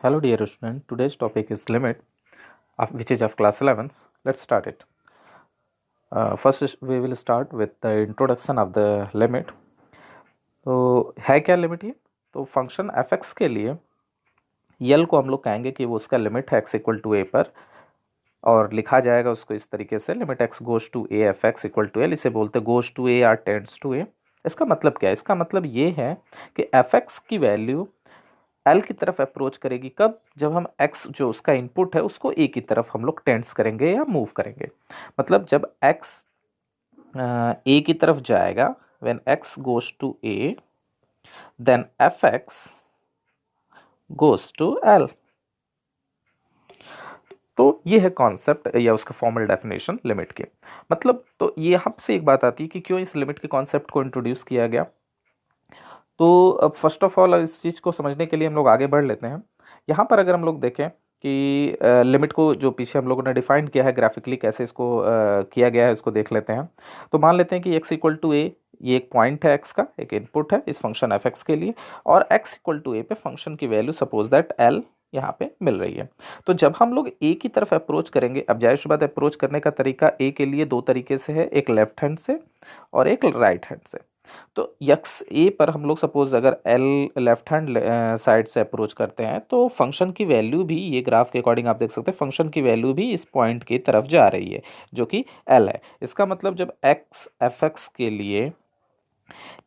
Hello dear student, today's topic is limit which is of class 11th. Let's start it. We will start with the introduction of the limit. तो है क्या limit ये? तो function F x के लिए यल को हम लोग कहेंगे कि वो उसका लिमिट है एक्स इक्वल टू ए पर, और लिखा जाएगा उसको इस तरीके से limit x goes to a f x equal to L, इसे बोलते goes to a or tends to a. इसका मतलब क्या है? इसका मतलब ये है कि एफ एक्स की वैल्यू एल की तरफ अप्रोच करेगी कब? जब हम एक्स जो उसका इनपुट है उसको ए की तरफ हम लोग टेंड्स करेंगे या मूव करेंगे। मतलब जब एक्स ए की तरफ जाएगा, when X goes to A then F X goes to L. तो ये है कॉन्सेप्ट या उसका फॉर्मल डेफिनेशन लिमिट की। मतलब तो ये यहाँ से एक बात आती है कि क्यों इस लिमिट के कॉन्सेप्ट को इंट्रोड्यूस किया गया। तो अब फर्स्ट ऑफ ऑल इस चीज़ को समझने के लिए हम लोग आगे बढ़ लेते हैं। यहाँ पर अगर हम लोग देखें कि लिमिट को जो पीछे हम लोगों ने डिफाइन किया है ग्राफिकली, कैसे इसको किया गया है इसको देख लेते हैं। तो मान लेते हैं कि x इक्वल टू ए, ये एक पॉइंट है x का, एक इनपुट है इस फंक्शन एफ एक्स के लिए, और x इक्वल टू ए पे फंक्शन की वैल्यू सपोज दैट l यहाँ पे मिल रही है। तो जब हम लोग a की तरफ अप्रोच करेंगे, अब जाहिर सी बात है अप्रोच करने का तरीका a के लिए दो तरीके से है, एक लेफ्ट हैंड से और एक राइट हैंड से। तो यक्स ए पर हम लोग सपोज अगर एल लेफ्ट हैंड साइड से अप्रोच करते हैं तो फंक्शन की वैल्यू भी, ये ग्राफ के अकॉर्डिंग आप देख सकते हैं, फंक्शन की वैल्यू भी इस पॉइंट की तरफ जा रही है जो कि एल है। इसका मतलब जब एक्स एफ एक्स के लिए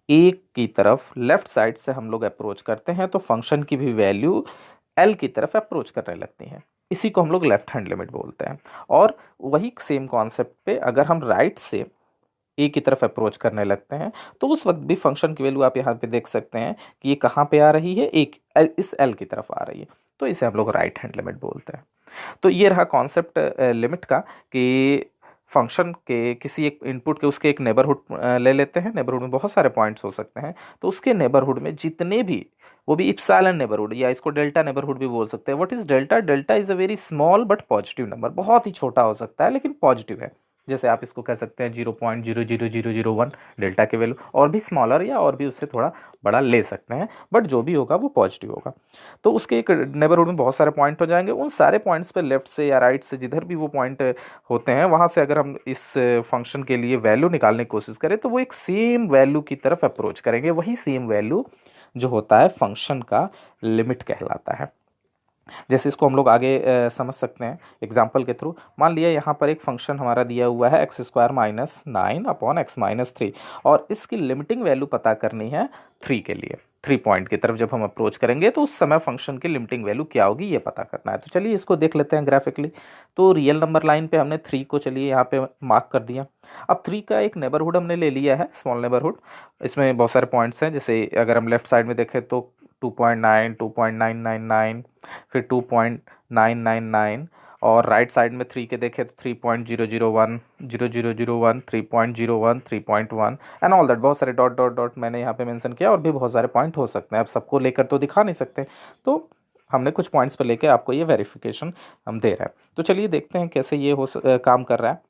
ए की तरफ लेफ्ट साइड से हम लोग अप्रोच करते हैं तो फंक्शन की भी वैल्यू एल की तरफ अप्रोच करने लगती है। इसी को हम लोग लेफ्ट हैंड लिमिट बोलते हैं। और वही सेम कॉन्सेप्ट पे अगर हम राइट से ए की तरफ अप्रोच करने लगते हैं तो उस वक्त भी फंक्शन की वैल्यू आप यहाँ पे देख सकते हैं कि ये कहाँ पे आ रही है, एक इस एल की तरफ आ रही है, तो इसे हम लोग राइट हैंड लिमिट बोलते हैं। तो ये रहा कॉन्सेप्ट लिमिट का कि फंक्शन के किसी एक इनपुट के उसके एक नेबरहुड ले लेते हैं। नेबरहुड में बहुत सारे पॉइंट्स हो सकते हैं, तो उसके नेबरहुड में जितने भी, वो भी इप्सिलॉन नेबरहुड या इसको डेल्टा नेबरहुड भी बोल सकते हैं। What is delta? Delta is a very small but positive number, बहुत ही छोटा हो सकता है लेकिन पॉजिटिव है। जैसे आप इसको कह सकते हैं 0.00001 डेल्टा के वैल्यू, और भी स्मॉलर या और भी उससे थोड़ा बड़ा ले सकते हैं, बट जो भी होगा वो पॉजिटिव होगा। तो उसके एक नेबरहुड में बहुत सारे पॉइंट हो जाएंगे। उन सारे पॉइंट्स पे लेफ्ट से या राइट से जिधर भी वो पॉइंट होते हैं वहां से अगर हम इस फंक्शन के लिए वैल्यू निकालने की कोशिश करें तो वो एक सेम वैल्यू की तरफ अप्रोच करेंगे। वही सेम वैल्यू जो होता है फंक्शन का लिमिट कहलाता है। जैसे इसको हम लोग आगे समझ सकते हैं एग्जाम्पल के थ्रू। मान लिया यहाँ पर एक फंक्शन हमारा दिया हुआ है x square minus 9 upon x minus 3, और इसकी लिमिटिंग वैल्यू पता करनी है 3 के लिए। 3 पॉइंट की तरफ जब हम अप्रोच करेंगे तो उस समय फंक्शन की लिमिटिंग वैल्यू क्या होगी ये पता करना है। तो चलिए इसको देख लेते हैं ग्राफिकली। तो रियल नंबर लाइन पे हमने 3 को चलिए यहाँ पे मार्क कर दिया। अब 3 का एक नेबरहुड हमने ले लिया है, स्मॉल नेबरहुड। इसमें बहुत सारे पॉइंट्स हैं, जैसे अगर हम लेफ्ट साइड में देखें तो 2.9, 2.999, फिर 2.999, और राइट साइड में 3 के देखें तो 3.001, 0001, 3.01, 3.1 एंड ऑल दैट। बहुत सारे डॉट डॉट डॉट मैंने यहाँ पे मेंशन किया, और भी बहुत सारे पॉइंट हो सकते हैं। अब सबको लेकर तो दिखा नहीं सकते, तो हमने कुछ पॉइंट्स पे लेके आपको ये वेरिफिकेशन हम दे रहे हैं। तो चलिए देखते हैं कैसे ये काम कर रहा है।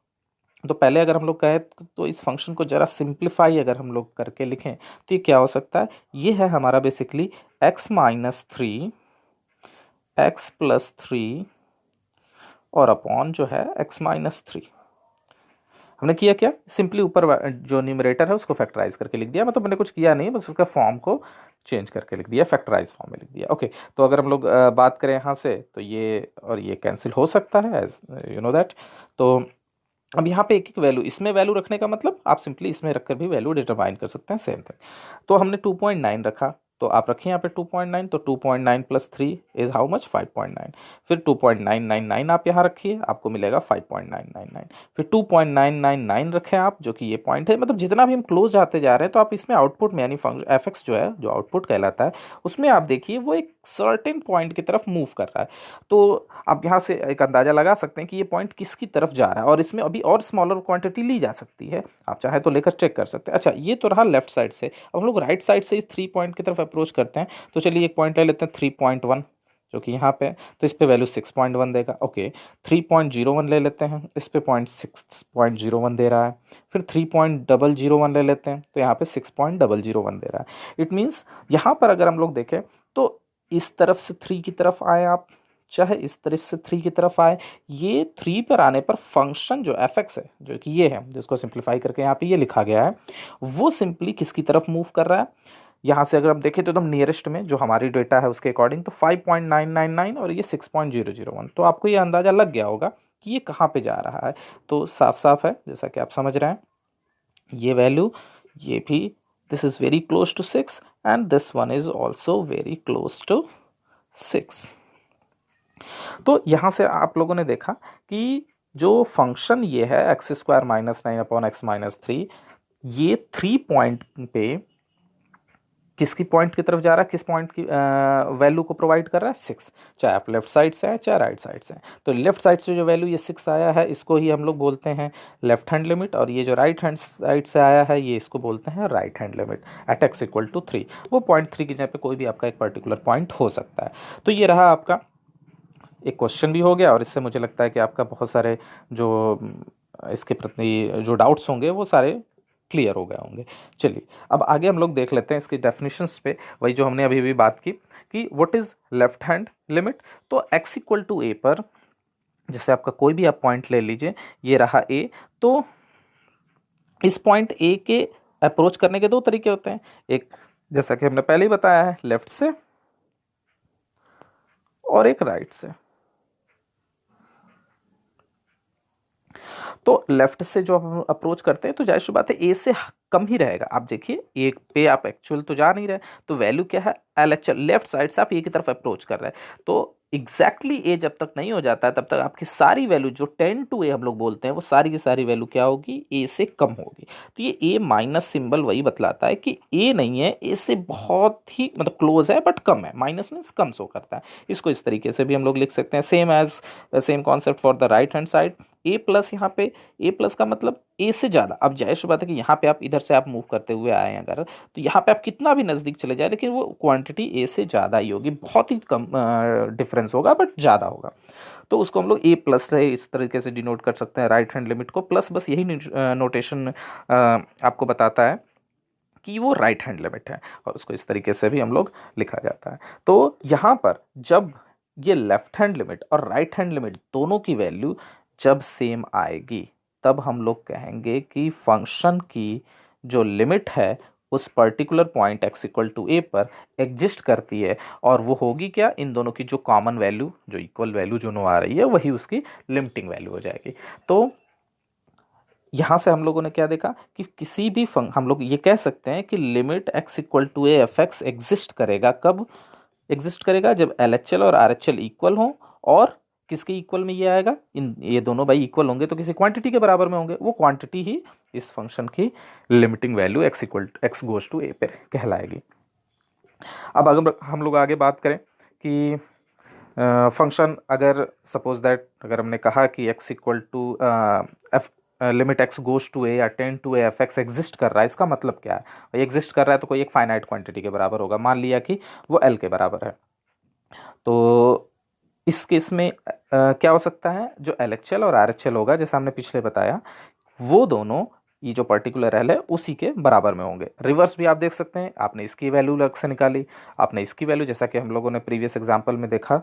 तो पहले अगर हम लोग कहें तो इस फंक्शन को जरा सिंप्लीफाई अगर हम लोग करके लिखें तो ये क्या हो सकता है? ये है हमारा basically x minus 3, x plus 3 और अपॉन जो है x माइनस 3। हमने किया क्या? सिंपली ऊपर जो न्यूमरेटर है उसको फैक्टराइज करके लिख दिया। मतलब मैंने कुछ किया नहीं, बस उसका फॉर्म को चेंज करके लिख दिया, फैक्टराइज फॉर्म में लिख दिया। ओके, तो अगर हम लोग बात करें यहाँ से तो ये और ये कैंसिल हो सकता है, एज यू नो दैट। तो अब यहाँ पे एक एक वैल्यू, इसमें वैल्यू रखने का मतलब आप सिंपली इसमें रखकर भी वैल्यू डिटरमाइन कर सकते हैं, सेम थिंग। तो हमने 2.9 रखा, तो आप रखिए यहाँ पे 2.9, तो 2.9 प्लस 3 इज हाउ मच? 5.9। फिर 2.999 आप यहाँ रखिए, आपको मिलेगा 5.999। फिर 2.999 रखें आप, जो कि ये पॉइंट है। मतलब जितना भी हम क्लोज जाते जा रहे हैं तो आप इसमें आउटपुट में यानी फंक्शन एफ एक्स जो है, जो आउटपुट कहलाता है, उसमें आप देखिए वो एक सर्टेन पॉइंट की तरफ मूव कर रहा है। तो आप यहाँ से एक अंदाजा लगा सकते हैं कि ये पॉइंट किसकी तरफ जा रहा है, और इसमें अभी और स्मॉलर क्वांटिटी ली जा सकती है, आप चाहे तो लेकर चेक कर सकते हैं। अच्छा, ये तो रहा लेफ्ट साइड से। अब हम लोग राइट साइड से इस 3 पॉइंट की तरफ अप्रोच करते हैं। तो चलिए एक पॉइंट ले लेते हैं 3.1, जो कि यहाँ पे है, तो इस पे वैल्यू 6.1 देगा। ओके, 3.01 ले लेते हैं, इस पे पॉइंट 6.01 दे रहा है। फिर 3.001 ले लेते हैं, तो यहाँ पे 6.001 दे रहा है। इट मीन्स यहाँ पर अगर हम लोग देखें तो इस तरफ से 3 की तरफ आए आप, चाहे इस तरफ से 3 की तरफ आए, ये 3 पर आने पर फंक्शन जो एफ एक्स है, जो कि ये है जिसको सिंप्लीफाई करके यहाँ पे ये लिखा गया है, वो सिंपली किसकी तरफ मूव कर रहा है। यहाँ से अगर हम देखें तो एकदम नियरेस्ट में जो हमारी डेटा है उसके अकॉर्डिंग तो 5.999 और ये 6.001, तो आपको ये अंदाजा लग गया होगा कि ये कहाँ पे जा रहा है। तो साफ साफ है जैसा कि आप समझ रहे हैं, ये वैल्यू, ये भी, this is very close to 6 and this one is also very close to 6। तो यहां से आप लोगों ने देखा कि जो फंक्शन ये है एक्स स्क्वायर माइनस 9/x-3, ये 3 पॉइंट पे किसकी पॉइंट की तरफ जा रहा है, किस पॉइंट की वैल्यू को प्रोवाइड कर रहा है, 6। चाहे आप लेफ्ट साइड से हैं चाहे राइट साइड से हैं, तो लेफ्ट साइड से जो वैल्यू ये 6 आया है इसको ही हम लोग बोलते हैं लेफ्ट हैंड लिमिट, और ये जो राइट हैंड साइड से आया है ये इसको बोलते हैं right hand limit at x equal to 3। वो पॉइंट 3 की जगह पे कोई भी आपका एक पर्टिकुलर पॉइंट हो सकता है। तो ये रहा आपका एक क्वेश्चन भी हो गया, और इससे मुझे लगता है कि आपका बहुत सारे जो इसके प्रति जो डाउट्स होंगे वो सारे क्लियर हो गए होंगे। चलिए अब आगे हम लोग देख लेते हैं इसकी डेफिनेशंस पे, वही जो हमने अभी भी बात की कि what is left hand limit. तो x इक्वल टू a पर जैसे आपका कोई भी आप पॉइंट ले लीजिए, ये रहा a, तो इस पॉइंट a के अप्रोच करने के 2 तरीके होते हैं, एक जैसा कि हमने पहले ही बताया है लेफ्ट से और एक राइट से। तो लेफ्ट से जो हम अप्रोच करते हैं तो जाहिर सी बात है ए से कम ही रहेगा। आप देखिए एक पे आप एक्चुअल तो जा नहीं रहे, तो वैल्यू क्या है एलएचएल, लेफ्ट साइड से आप ए की तरफ अप्रोच कर रहे हैं, तो एग्जैक्टली ए जब तक नहीं हो जाता है तब तक आपकी सारी वैल्यू जो 10 टू ए हम लोग बोलते हैं वो सारी की सारी वैल्यू क्या होगी, ए से कम होगी। तो ये ए माइनस सिंबल वही बतलाता है कि ए नहीं है, ए से बहुत ही मतलब क्लोज है बट कम है, माइनस मीन्स कम शो करता है। इसको इस तरीके से भी हम लोग लिख सकते हैं, same concept for the right hand side. A plus, यहाँ पे ए प्लस का मतलब ए से ज़्यादा। अब जाहिर सी बात है कि यहाँ पे आप इधर से आप मूव करते हुए आए हैं अगर, तो यहाँ पे आप कितना भी नज़दीक चले जाए लेकिन वो क्वांटिटी ए से ज़्यादा ही होगी, बहुत ही कम डिफरेंस होगा बट ज़्यादा होगा। तो उसको हम लोग ए प्लस है इस तरीके से डिनोट कर सकते हैं राइट हैंड लिमिट को, प्लस बस यही नोटेशन आपको बताता है कि वो राइट हैंड लिमिट है, और उसको इस तरीके से भी हम लोग लिखा जाता है। तो यहाँ पर जब ये लेफ्ट हैंड लिमिट और राइट हैंड लिमिट दोनों की वैल्यू जब सेम आएगी तब हम लोग कहेंगे कि फंक्शन की जो लिमिट है उस particular point x equal to a पर एग्जिस्ट करती है, और वो होगी क्या, इन दोनों की जो कॉमन वैल्यू जो इक्वल वैल्यू जो नो आ रही है वही उसकी लिमिटिंग वैल्यू हो जाएगी। तो यहाँ से हम लोगों ने क्या देखा कि किसी भी हम लोग ये कह सकते हैं कि limit x equal to a F X exist करेगा, कब एग्जिस्ट करेगा, जब LHL और RHL इक्वल हो, और किसके इक्वल में ये आएगा, इन ये दोनों बाई इक्वल होंगे तो किसी क्वांटिटी के बराबर में होंगे, वो क्वांटिटी ही इस फंक्शन की limiting value x goes to a पे कहलाएगी। अब अगर हम लोग आगे बात करें कि फंक्शन अगर सपोज दैट अगर हमने कहा कि x equal to F limit x goes to a या tend to a F X exist कर रहा है, इसका मतलब क्या है, भाई एग्जिस्ट कर रहा है तो कोई एक फाइनाइट क्वांटिटी के बराबर होगा, मान लिया कि वो l के बराबर है। तो इस केस में क्या हो सकता है, जो LHL और RHL होगा जैसा हमने पिछले बताया, वो दोनों ये जो पर्टिकुलर L है उसी के बराबर में होंगे। रिवर्स भी आप देख सकते हैं, आपने इसकी वैल्यू अलग से निकाली, आपने इसकी वैल्यू, जैसा कि हम लोगों ने प्रीवियस एग्जांपल में देखा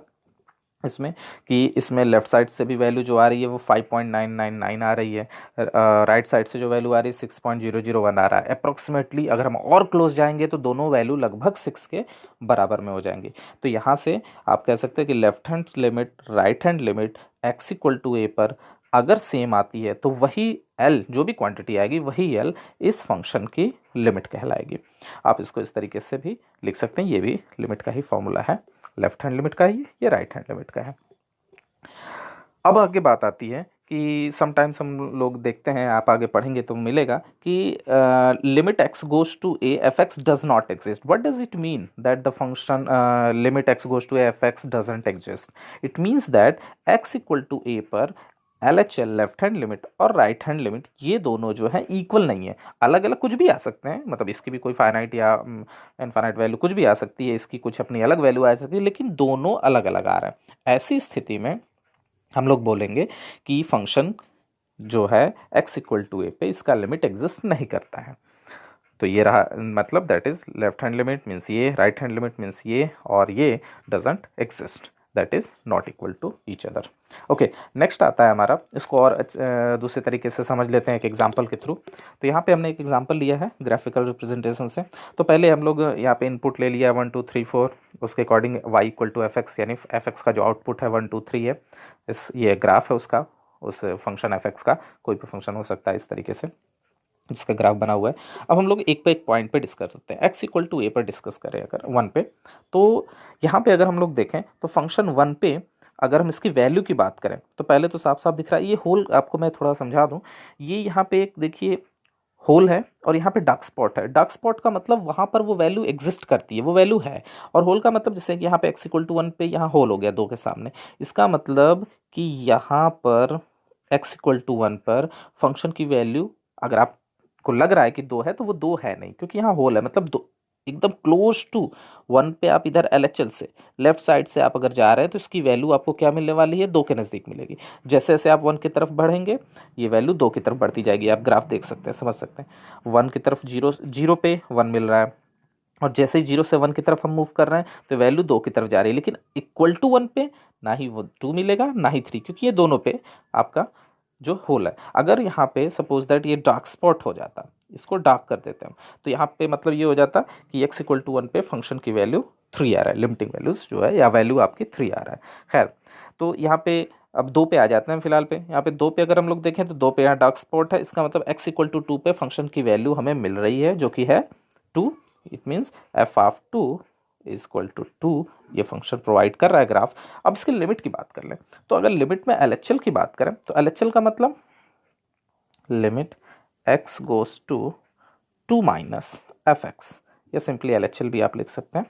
इसमें कि इसमें लेफ्ट साइड से भी वैल्यू जो आ रही है वो 5.999 आ रही है, राइट साइड से जो वैल्यू आ रही है 6.001 आ रहा है अप्रोक्सीमेटली। अगर हम और क्लोज जाएंगे तो दोनों वैल्यू लगभग 6 के बराबर में हो जाएंगी। तो यहाँ से आप कह सकते हैं कि left hand limit right hand limit x equal to a पर अगर सेम आती है तो वही l, जो भी क्वांटिटी आएगी वही l इस फंक्शन की लिमिट कहलाएगी। आप इसको इस तरीके से भी लिख सकते हैं, ये भी लिमिट का ही फॉर्मूला है, लेफ्ट हैंड लिमिट का है ये राइट हैंड लिमिट का है। अब आगे बात आती है कि समटाइम्स हम लोग देखते हैं, आप आगे पढ़ेंगे तो मिलेगा कि limit x goes to a F X does not exist. What does it mean that the function limit x goes to a F X doesn't exist? It means that x equal to a पर LHL left hand limit और right hand limit ये दोनों जो है equal नहीं है, अलग अलग कुछ भी आ सकते हैं, मतलब इसकी भी कोई फाइनाइट या इनफाइनाइट वैल्यू कुछ भी आ सकती है, इसकी कुछ अपनी अलग वैल्यू आ सकती है, लेकिन दोनों अलग अलग आ रहे हैं। ऐसी स्थिति में हम लोग बोलेंगे कि फंक्शन जो है x इक्वल टू a पे इसका लिमिट एग्जिस्ट नहीं करता है। तो ये रहा, मतलब that is left hand limit means ये, राइट हैंड लिमिट मीन्स ये, और ये doesn't exist, that is not equal to each other. Okay, next आता है हमारा, इसको और दूसरे तरीके से समझ लेते हैं एक एग्जांपल के थ्रू। तो यहाँ पे हमने एक एग्जांपल लिया है ग्राफिकल रिप्रेजेंटेशन से। तो पहले हम लोग यहाँ पे इनपुट ले लिया 1 2 3 4, उसके according y equal to F X, यानी एफ एक्स का जो आउटपुट है 1 2 3 है, इस ये ग्राफ है उसका, उस फंक्शन एफ एक्स का, कोई भी फंक्शन हो सकता है इस तरीके से जिसका ग्राफ बना हुआ है। अब हम लोग एक पे एक पॉइंट पे डिस्कस करते हैं, x इक्वल टू ए पर डिस्कस करें अगर 1 पे, तो यहाँ पे अगर हम लोग देखें तो फंक्शन 1 पे अगर हम इसकी वैल्यू की बात करें तो पहले तो साफ साफ दिख रहा है, ये होल आपको मैं थोड़ा समझा दूं, ये यहाँ पे एक देखिए होल है और यहाँ पे डार्क स्पॉट है। डार्क स्पॉट का मतलब वहाँ पर वो वैल्यू एग्जिस्ट करती है, वो वैल्यू है। और होल का मतलब जैसे कि यहाँ पे x इक्वल टू 1 पे यहाँ होल हो गया 2 के सामने, इसका मतलब कि यहाँ पर x इक्वल टू 1 पर फंक्शन की वैल्यू अगर आपको लग रहा है कि 2 है तो वो 2 है नहीं, क्योंकि यहाँ होल है, मतलब 2 एकदम क्लोज टू 1 पे। आप इधर LHL से लेफ्ट साइड से आप अगर जा रहे हैं तो इसकी वैल्यू आपको क्या मिलने वाली है, 2 के नज़दीक मिलेगी। जैसे जैसे आप 1 की तरफ बढ़ेंगे ये वैल्यू 2 की तरफ बढ़ती जाएगी। आप ग्राफ देख सकते हैं, समझ सकते हैं, 1 की तरफ 0 पे 1 मिल रहा है, और जैसे ही 0 से 1 की तरफ हम मूव कर रहे हैं तो वैल्यू 2 की तरफ जा रही है। लेकिन इक्वल टू 1 पे ना ही वो 2 मिलेगा ना ही 3, क्योंकि ये दोनों पे आपका जो होल है। अगर यहाँ पे सपोज दैट ये डार्क स्पॉट हो जाता, इसको डार्क कर देते हैं, तो यहाँ पे मतलब ये हो जाता कि x इक्वल टू 1 पे फंक्शन की वैल्यू 3 आ रहा है, लिमिटिंग वैल्यूज जो है या वैल्यू आपकी 3 आ रहा है। खैर, तो यहाँ पे अब 2 पे आ जाते हैं फिलहाल पे। यहाँ पे 2 पे अगर हम लोग देखें तो 2 पे यहाँ डार्क स्पॉट है, इसका मतलब x इक्वल टू 2 पे फंक्शन की वैल्यू हमें मिल रही है जो कि है 2। It means F of 2 is equal to 2, ये फंक्शन प्रोवाइड कर रहा है ग्राफ। अब इसकी लिमिट की बात कर लें, तो अगर लिमिट में LHL की बात करें तो LHL का मतलब limit x goes to 2 minus F X, या सिंपली LHL भी आप लिख सकते हैं।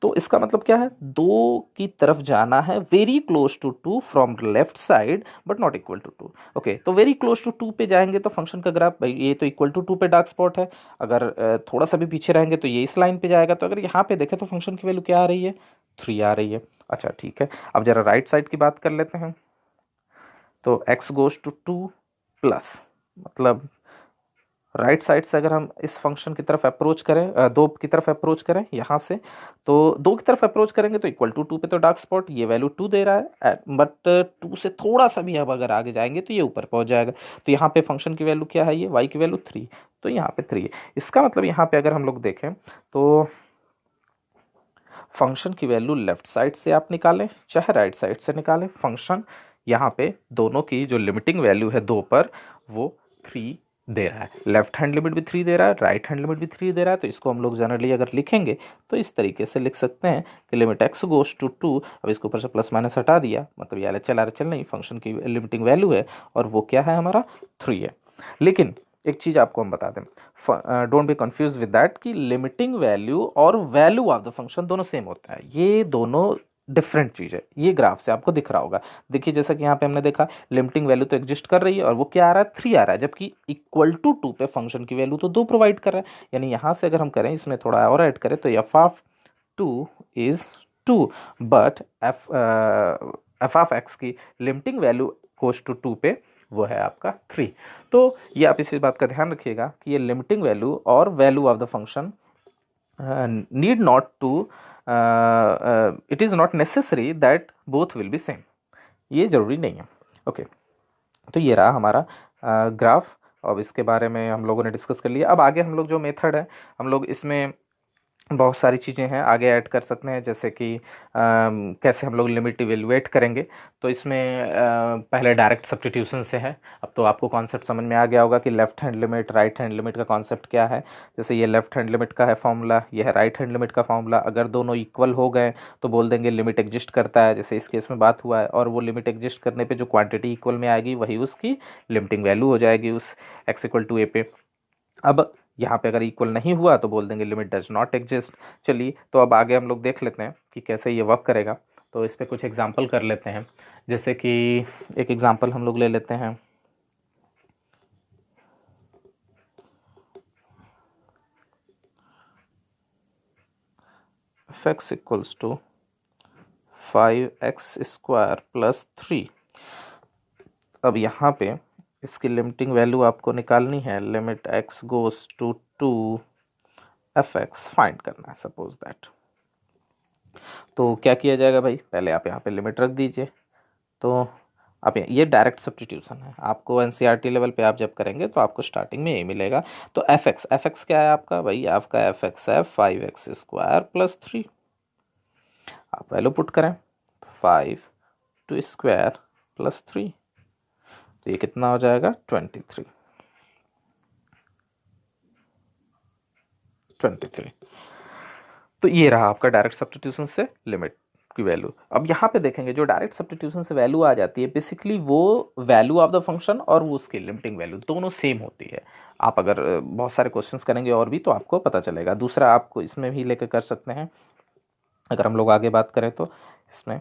तो इसका मतलब क्या है, 2 की तरफ जाना है, very close to 2 from left side but not equal to 2। Okay, तो वेरी क्लोज टू 2 पे जाएंगे तो फंक्शन का ग्राफ, ये तो इक्वल टू 2 पे डार्क स्पॉट है। अगर थोड़ा सा भी पीछे रहेंगे तो ये इस लाइन पे जाएगा। तो अगर यहाँ पे देखें तो फंक्शन की वैल्यू क्या आ रही है, 3 आ रही है। अच्छा ठीक है, अब जरा राइट साइड की बात कर लेते हैं। तो x गोज टू 2 प्लस, मतलब राइट साइड से अगर हम इस फंक्शन की तरफ अप्रोच करें, 2 की तरफ अप्रोच करें यहाँ से, तो 2 की तरफ अप्रोच करेंगे तो इक्वल टू 2 पे तो डार्क स्पॉट ये वैल्यू 2 दे रहा है, बट 2 से थोड़ा सा भी अब अगर आगे जाएंगे तो ये ऊपर पहुंच जाएगा। तो यहाँ पे फंक्शन की वैल्यू क्या है, ये y की वैल्यू 3, तो यहाँ पे 3 है। इसका मतलब यहाँ पे अगर हम लोग देखें तो फंक्शन की वैल्यू लेफ्ट साइड से आप निकालें चाहे राइट साइड से निकालें, फंक्शन यहाँ पे दोनों की जो लिमिटिंग वैल्यू है 2 पर वो 3 दे रहा है। लेफ्ट हैंड लिमिट भी 3 दे रहा है, राइट हैंड लिमिट भी 3 दे रहा है। तो इसको हम लोग जनरली अगर लिखेंगे तो इस तरीके से लिख सकते हैं कि लिमिट x गोज टू 2, अब इसके ऊपर से प्लस माइनस हटा दिया, मतलब ये LHL नहीं, फंक्शन की लिमिटिंग वैल्यू है और वो क्या है हमारा 3 है। लेकिन एक चीज़ आपको हम बता दें, don't be confuse with that कि लिमिटिंग वैल्यू और वैल्यू ऑफ द फंक्शन दोनों सेम होता है, ये दोनों डिफरेंट चीज़ है। ये ग्राफ से आपको दिख रहा होगा, देखिए जैसा कि यहाँ पे हमने देखा लिमिटिंग वैल्यू तो एग्जिस्ट कर रही है और वो क्या आ रहा है 3 आ रहा है, जबकि इक्वल टू 2 पे फंक्शन की वैल्यू तो 2 प्रोवाइड कर रहा है। यानी यहाँ से अगर हम करें इसमें थोड़ा और ऐड करें तो F of 2 is 2, but F of x की लिमिटिंग वैल्यू गोज टू 2 पे वो है आपका 3। तो ये आप इसी बात का ध्यान रखिएगा कि ये लिमिटिंग वैल्यू और value of the function need not to, it is not necessary that both will be same, ये ज़रूरी नहीं है। ओके, तो ये रहा हमारा ग्राफ। अब इसके बारे में हम लोगों ने डिस्कस कर लिया। अब आगे हम लोग जो मेथड है, हम लोग इसमें बहुत सारी चीज़ें हैं आगे ऐड कर सकते हैं, जैसे कि कैसे हम लोग लिमिट इवेलुएट करेंगे। तो इसमें पहले डायरेक्ट सब्स्टिट्यूशन से है। अब तो आपको कॉन्सेप्ट समझ में आ गया होगा कि left hand limit right hand limit का कॉन्सेप्ट क्या है। जैसे ये लेफ्ट हैंड लिमिट का है फॉर्मूला, ये है राइट हैंड लिमिट का फॉर्मूला। अगर दोनों इक्वल हो गए तो बोल देंगे लिमिट एग्जिस्ट करता है, जैसे इस केस में बात हुआ है। और वो लिमिट एग्जिस्ट करने पर जो क्वान्टिटी इक्वल में आएगी वही उसकी लिमिटिंग वैल्यू हो जाएगी उस x इक्वल टू ए पे। अब यहाँ पे अगर इक्वल नहीं हुआ तो बोल देंगे लिमिट डज नॉट एग्जिस्ट। चलिए, तो अब आगे हम लोग देख लेते हैं कि कैसे ये वर्क करेगा। तो इस पे कुछ एग्जांपल कर लेते हैं। जैसे कि एक एग्जांपल हम लोग ले लेते हैं, x equals to 5x square plus 3। अब यहाँ पे इसकी लिमिटिंग वैल्यू आपको निकालनी है, limit x goes to 2 F X find करना है सपोज दैट। तो क्या किया जाएगा भाई, पहले आप यहाँ पे लिमिट रख दीजिए। तो आप ये डायरेक्ट सब्स्टिट्यूशन है, आपको एनसीईआरटी लेवल पे आप जब करेंगे तो आपको स्टार्टिंग में यही मिलेगा। तो एफ एक्स क्या है आपका भाई, आपका एफ एक्स है 5x² + 3। आप वैल्यू पुट करें, 5 + 3, तो ये कितना हो जाएगा 23। तो ये रहा आपका डायरेक्ट सब्स्टिट्यूशन से लिमिट की वैल्यू। अब यहाँ पे देखेंगे जो डायरेक्ट सब्स्टिट्यूशन से वैल्यू आ जाती है बेसिकली वो वैल्यू ऑफ द फंक्शन और वो उसकी लिमिटिंग वैल्यू दोनों सेम होती है। आप अगर बहुत सारे क्वेश्चंस करेंगे और भी तो आपको पता चलेगा। दूसरा आपको इसमें भी लेकर कर सकते हैं, अगर हम लोग आगे बात करें तो इसमें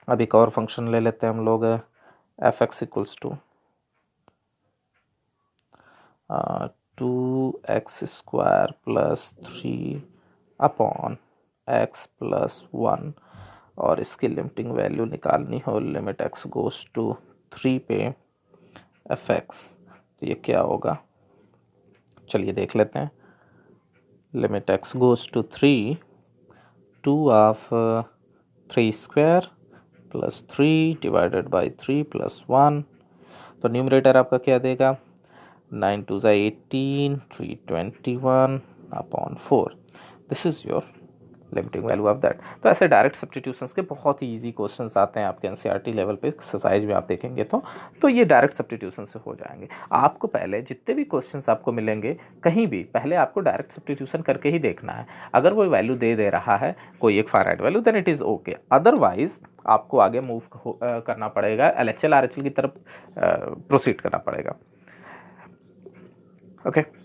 अब एक और फंक्शन ले लेते हैं हम लोग, F x equals to 2x² + 3/x+1, और इसकी लिमिटिंग वैल्यू निकालनी हो, लिमिट x गोज़ टू 3 पे एफ एक्स, तो ये क्या होगा, चलिए देख लेते हैं। लिमिट x गोज़ टू 3, 2/3² + 3 / 3 + 1, तो न्यूमरेटर आपका क्या देगा, 9 2 18, 3 21/4। This is your limiting value of that. तो ऐसे डायरेक्ट सब्स्टिट्यूशंस के बहुत ही इजी क्वेश्चंस आते हैं आपके एनसीईआरटी लेवल पे, एक्सरसाइज में आप देखेंगे तो ये डायरेक्ट सब्स्टिट्यूशन से हो जाएंगे। आपको पहले जितने भी क्वेश्चंस आपको मिलेंगे कहीं भी पहले आपको डायरेक्ट सब्स्टिट्यूशन करके ही देखना है। अगर वो वैल्यू दे रहा है कोई एक finite value then it is okay, otherwise आपको आगे मूव करना पड़ेगा, एलएचएल आरएचएल की तरफ प्रोसीड करना पड़ेगा। ओके